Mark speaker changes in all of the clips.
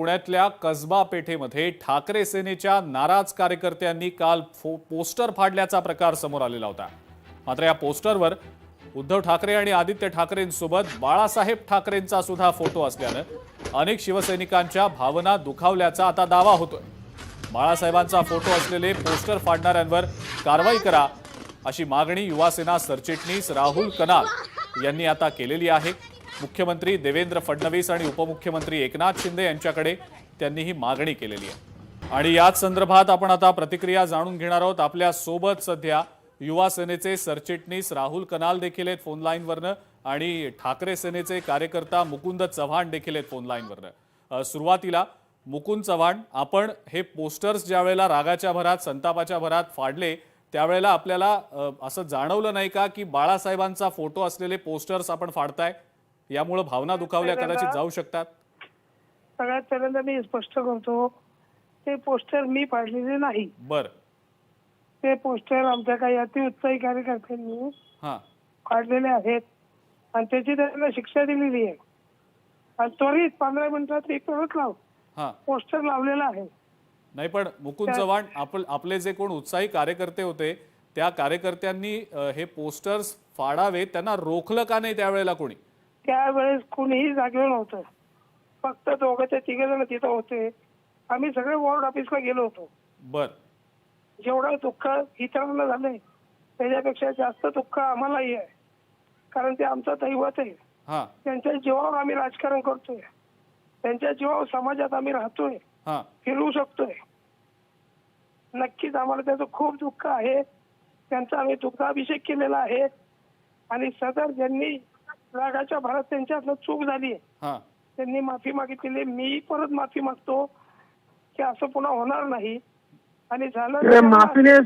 Speaker 1: पुण्यातल्या कसबा पेठेमध्ये ठाकरे सेनेच्या नाराज कार्यकर्त्यांनी काल पोस्टर फाडल्याचा प्रकार समोर आलेला होता। मात्र या पोस्टरवर उद्धव ठाकरे आणि आदित्य ठाकरेंसोबत बाळासाहेब ठाकरेंचा सुद्धा फोटो असल्यानं अनेक शिवसैनिकांच्या भावना दुखावल्याचा आता दावा होतोय। बाळासाहेबांचा फोटो असलेले पोस्टर फाडणाऱ्यांवर कारवाई करा अशी मागणी युवासेना सरचिटणीस राहुल कनाल यांनी आता केलेली आहे। मुख्यमंत्री देवेंद्र फडणवीस आणि उपमुख्यमंत्री एकनाथ शिंदे यांच्याकडे त्यांनी ही मागणी केलेली आहे। आणि याच संदर्भात आपण आता प्रतिक्रिया जाणून घेणार आहोत। आपल्या सोबत सध्या युवा सेनेचे सरचिटणीस राहुल कनाल देखील आहेत फोन लाईनवरनं आणि ठाकरे सेनेचे कार्यकर्ता मुकुंद चव्हाण देखील आहेत फोन लाईनवरनं। सुरुवातीला मुकुंद चव्हाण, आपण हे पोस्टर्स ज्यावेळेला रागाच्या भरात संतापाच्या भरात फाडले त्यावेळेला आपल्याला असं जाणवलं नाही का की बाळासाहेबांचा फोटो असलेले पोस्टर्स आपण फाडताय, यामुळे भावना दुखावल्या कदाचित जाऊ शकतात?
Speaker 2: सगळ्यात पहिल्यांदा मी स्पष्ट करतो, ते पोस्टर मी फाडलेले नाही।
Speaker 1: बर,
Speaker 2: ते पोस्टर आमच्या काही अतिउत्साही कार्यकर्त्यांनी फाडलेले आहेत आणि त्याची त्यांना शिक्षा दिलेली आहे आणि त्वरित 15 मिनिटात एक परत लाव पोस्टर लावलेला आहे।
Speaker 1: नाही पण मुकुंद चव्हाण, आपले जे कोण उत्साही कार्यकर्ते होते त्या कार्यकर्त्यांनी हे पोस्टर्स फाडावे, त्यांना रोखलं का नाही त्यावेळेला कोणी?
Speaker 2: त्यावेळेस कोणीही जागेवर नव्हतं, फक्त दोघं ते तिघ जण तिथं होते। आम्ही सगळे वॉर्ड ऑफिसला गेलो होतो।
Speaker 1: बर,
Speaker 2: जेवढं दुःख इतरांना झालंय त्याच्यापेक्षा जास्त दुःख आम्हालाही आहे, कारण ते आमचं दैवत आहे। त्यांच्या जीवावर आम्ही राजकारण करतोय, त्यांच्या जीवावर समाजात आम्ही राहतोय, फिरू शकतोय। नक्कीच आम्हाला त्याचं खूप दुःख आहे। त्यांचा आम्ही दुग्धाभिषेक केलेला आहे आणि सदर ज्यांनी रागाच्या भरात त्यांच्यातलं चूक झाली त्यांनी माफी मागितलेली, मी परत माफी मागतो की असं पुन्हा होणार नाही आणि झालं माफीने।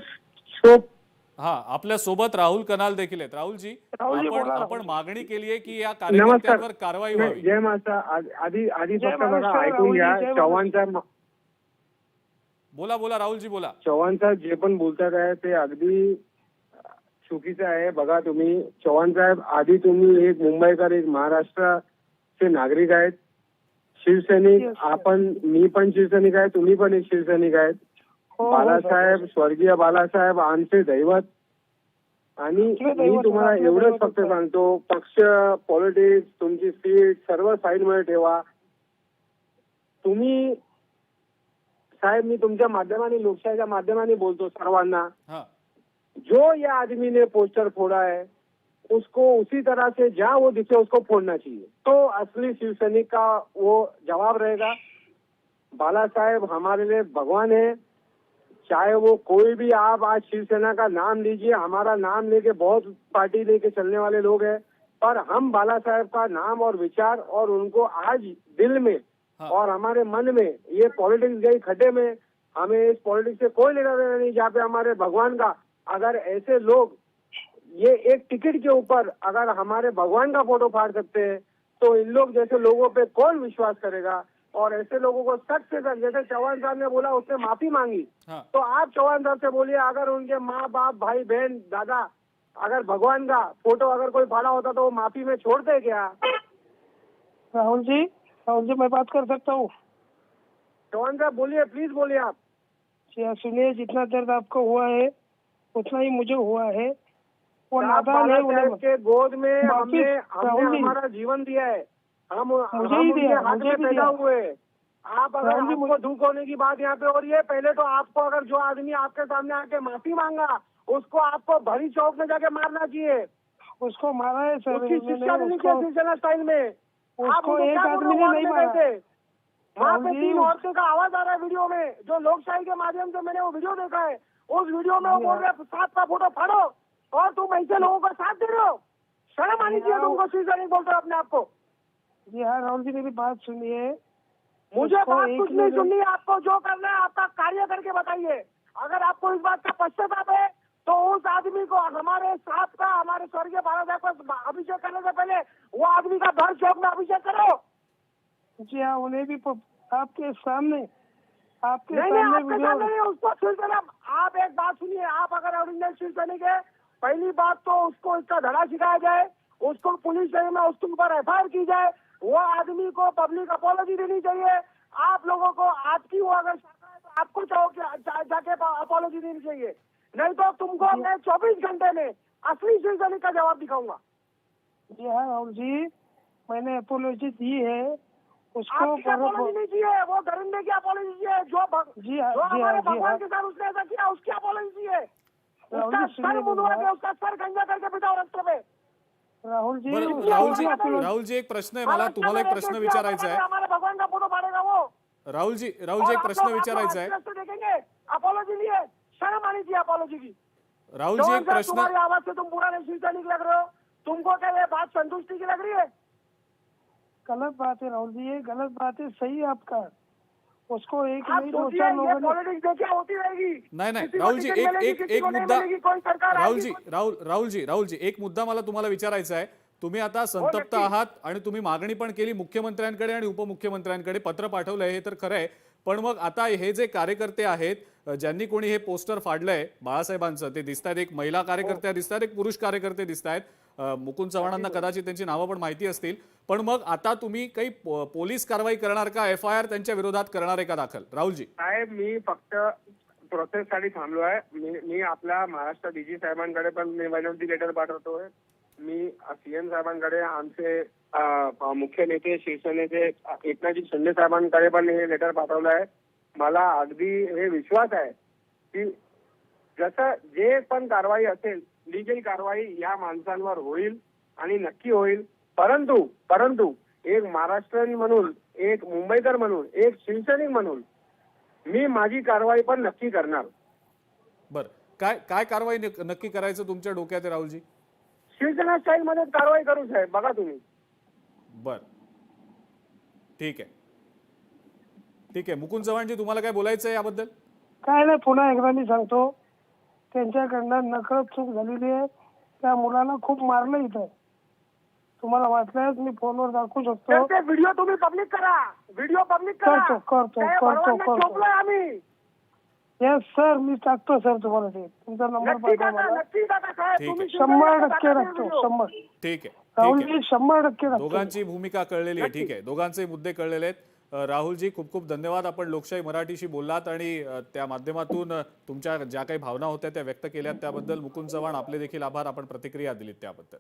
Speaker 1: आपल्या सोबत राहुल कनाल देखील आहेत। राहुलजी, आपण मागणी केली आहे की या कार्यकर्त्यांवर कारवाई व्हावी।
Speaker 3: जय माता। आधी फक्त बघा, ऐकून घ्या चव्हाणचा।
Speaker 1: बोला राहुलजी, बोला।
Speaker 3: चव्हाणचा जे पण बोलतात आहे ते अगदी चुकीचं आहे। बघा तुम्ही, चव्हाण साहेब, आधी तुम्ही एक मुंबईकर, एक महाराष्ट्राचे नागरिक आहेत, शिवसैनिक। मी पण शिवसैनिक आहे, तुम्ही पण एक शिवसैनिक आहेत। बाळासाहेब, स्वर्गीय बाळासाहेब आमचे दैवत। आणि मी तुम्हाला एवढंच फक्त सांगतो, पक्ष, पॉलिटिक्स, तुमची सीट सर्व साईड मध्ये ठेवा। तुम्ही साहेब, मी तुमच्या माध्यमाने, लोकशाहीच्या माध्यमाने बोलतो सर्वांना, जो ये आदमी ने पोस्टर फोड़ा है उसको उसी तरह से जहाँ वो दिखे उसको फोड़ना चाहिए, तो असली शिवसैनिक का वो जवाब रहेगा। बाला साहेब हमारे लिए भगवान है, चाहे वो कोई भी। आप आज शिवसेना का नाम लीजिए, हमारा नाम लेके बहुत पार्टी लेके चलने वाले लोग हैं, पर हम बाला साहेब का नाम और विचार और उनको आज दिल में और हमारे मन में, ये पॉलिटिक्स गई खड्डे में, हमें इस पॉलिटिक्स से कोई लेना देना नहीं। जहाँ पे हमारे भगवान का, अगर ऐसे लोग ये एक टिकट के ऊपर अगर हमारे भगवान का फोटो फाड़ सकते हैं तो इन लोग जैसे लोगों पे कौन विश्वास करेगा? और ऐसे लोगों को सख्त से सख्त, जैसे चौहान साहब ने बोला उसने माफी मांगी, तो आप चौहान साहब से बोलिए, अगर उनके माँ बाप, भाई बहन, दादा, अगर भगवान का फोटो अगर कोई फाड़ा होता तो वो माफी में छोड़ते क्या?
Speaker 2: राहुल जी, मैं बात कर सकता हूँ?
Speaker 3: चौहान साहब बोलिए, प्लीज बोलिए आप।
Speaker 2: सुनिए, जितना दर्द आपको हुआ है उतना ही मुझे हुआ है। वो
Speaker 3: नादान है, के गोद में हमने हमारा जीवन दिया है, हम उनके हाथ में पैदा हुए। आप अगर हमको दुख होने की बात यहाँ पे हो रही है, पहले तो आपको, अगर जो आदमी आपके सामने आके माफी मांगा उसको आपको भरी चौक में जाके मारना चाहिए।
Speaker 2: उसको मारा है सर,
Speaker 3: उसकी शिक्षा देनी चाहिए शिवसेना स्टाइल में।
Speaker 2: उसको एक आदमी ने नहीं मारा।
Speaker 3: वहाँ पे 3 औरतों का आवाज आ रहा है वीडियो में, जो लोकशाही के माध्यम से मैंने वो वीडियो देखा है। उस वीडियो में वो बोल रहे हैं 7 का फोटो फाड़ो और तुम ऐसे लोगों का साथ दे रहे हो। शर्म आनी चाहिए तुमको, शिवसैनिक बोलते हो अपने आप को।
Speaker 2: जी हाँ राहुल जी, मेरी बात सुनिए।
Speaker 3: मुझे बात कुछ नहीं सुननी है, आपको जो करना है आपका कार्य करके बताइए। अगर आपको इस बात का पश्चाताप है तो उस आदमी को, हमारे साथ का, हमारे स्वर्गीय बाला साहब का अभिषेक करने से पहले वो आदमी का भर चौक में अभिषेक करो।
Speaker 2: जी हाँ, उन्हें भी आपके सामने, आपके
Speaker 3: सामने उसको शिवसेना। आप एक बात सुनिए, आप अगर ओरिजिनल शिवसैनिक है, पहली बात तो उसको इसका धड़ा सिखाया जाए, उसको पुलिस स्टेशन में उसके ऊपर FIR की जाए, वो आदमी को पब्लिक अपॉलॉजी देनी चाहिए। आप लोगों को आपकी वो अगर शाखा है तो आपको जाके अपॉलॉजी देनी चाहिए, नहीं तो तुमको मैं 24 घंटे में असली शिवसैनिक का जवाब दिखाऊंगा।
Speaker 2: जी हाँ राहुल जी, मैंने अपोलॉजी दी है उसको।
Speaker 3: आपकी अपॉलॉजी नहीं चाहिए, वो गरिंदे की अपॉलॉजी चाहिए।
Speaker 2: जी हाँ,
Speaker 3: जो
Speaker 2: जी
Speaker 3: हमारे
Speaker 2: हाँ, जी
Speaker 3: भगवान
Speaker 2: हाँ।
Speaker 3: के साथ उसने ऐसा किया, उसकी अपॉलॉजी चाहिए।
Speaker 2: राहुल
Speaker 3: उसका
Speaker 2: जी,
Speaker 3: सर
Speaker 2: सुनिए
Speaker 3: मुंडवा
Speaker 2: मेरी
Speaker 3: के,
Speaker 2: बात।
Speaker 3: उसका सर गंजा करके बिठाओ रस्तों पे।
Speaker 2: राहुल जी,
Speaker 1: बरं,
Speaker 2: उसको apology-
Speaker 1: राहुल जी एक प्रश्न आहे मला, तुम्हाला एक प्रश्न विचारायचा आहे।
Speaker 3: हमारे भगवान का फोटो फाड़ेगा वो।
Speaker 1: राहुल जी एक प्रश्न विचारायचा आहे।
Speaker 3: देखेंगे अपॉलॉजी लिए, शर्म आनी चाहिए अपॉलॉजी की।
Speaker 1: राहुल जी एक प्रश्न,
Speaker 3: तुम्हारी आवाज से तुम पुराने शिवसैनिक लग रहे हो, तुमको क्या ये बात संतुष्टि की लग रही है?
Speaker 2: गलत बात है राहुल जी, ये गलत बात है। सही है आपका, उसको एक
Speaker 3: आप
Speaker 2: नहीं दो
Speaker 3: सोचिए,
Speaker 2: चार
Speaker 3: ये
Speaker 2: लोगों ने।
Speaker 3: पॉलिटिक्स देखिए होती रहेगी।
Speaker 1: नाही
Speaker 3: किसी को
Speaker 1: राहुल जी
Speaker 3: टिकट मिलेगी, किसी
Speaker 1: एक
Speaker 3: को नहीं
Speaker 1: मुद्दा,
Speaker 3: मिलेगी, कोई सरकार आएगी,
Speaker 1: राहुल जी एक मुद्दा मला तुम्हाला विचारायचा आहे। तुम्ही आता संतप्त
Speaker 3: नक्की.
Speaker 1: आहात आणि तुम्ही मागणी पण केली मुख्यमंत्र्यांकडे आणि उपमुख्यमंत्र्यांकडे, पत्र पाठवलंय, हे तर खरं आहे। पण मग आता हे जे कार्यकर्ते आहेत ज्यांनी कोणी हे पोस्टर फाडलंय बाळासाहेबांचं, ते दिसतात, एक महिला कार्यकर्त्या दिसतात, एक पुरुष कार्यकर्ते दिसतात। मुकुंद चव्हाणांना कदाचित त्यांची नावं पण माहिती असतील। पण मग आता तुम्ही काही पोलीस कारवाई करणार का, FIR त्यांच्या विरोधात करणार आहे का दाखल? राहुलजी
Speaker 3: साहेब, मी फक्त प्रोसेससाठी थांबलो आहे। मी आपल्या महाराष्ट्र डीजी साहेबांकडे पण निवडणुकी लेटर पाठवतोय। मी सीएम साहेबांकडे, आमचे मुख्य नेते शिवसेनेचे एकनाथजी शिंदे साहेबांकडे पण हे लेटर पाठवलं आहे। मला अगदी हे विश्वास आहे की जसं जे पण कारवाई असेल, लिगल कारवाई या माणसांवर होईल आणि नक्की होईल। परंतु एक महाराष्ट्रीयन म्हणून, एक मुंबईकर म्हणून, एक शिवसैनिक म्हणून मी माझी कारवाई पण नक्की करणार।
Speaker 1: बर, काय कारवाई नक्की करायचं तुमच्या डोक्यात आहे राहुलजी?
Speaker 3: शिवसेना स्टाईल मध्ये कारवाई करू साहेब, बघा तुम्ही।
Speaker 1: बर, ठीक आहे। मुकुंद चव्हाणजी, तुम्हाला काय बोलायचं आहे याबद्दल?
Speaker 2: काय नाही, पुन्हा एकदा मी सांगतो, त्यांच्याकडनं नकळत चूक झालेली आहे। त्या मुलाला खूप मारलं इथं, तुम्हाला वाटल्यास मी फोनवर दाखवू शकतो।
Speaker 3: व्हिडिओ तुम्ही पब्लिक करा, व्हिडिओ पब्लिक करा।
Speaker 2: करतो
Speaker 3: आम्ही।
Speaker 2: येस सर, मी टाकतो सर तुम्हाला ते, तुमचा नंबर पाठवा मला।
Speaker 3: नक्की टाका साहेब,
Speaker 1: ठीक
Speaker 3: तुम्ही
Speaker 2: 100% टाकतो, 100।
Speaker 1: ठीक आहे।
Speaker 2: राहुलजी 100% टाकतो।
Speaker 1: दोघांची भूमिका कळलेली आहे, ठीक आहे, दोघांचे मुद्दे कळलेले आहेत। राहुलजी खूप खूप धन्यवाद, आपण लोकशाही मराठीशी बोललात आणि त्या माध्यमातून तुमच्या ज्या काही भावना होत्या त्या व्यक्त केल्यात त्याबद्दल। मुकुंद चव्हाण, आपले देखील आभार, आपण प्रतिक्रिया दिलीत त्याबद्दल।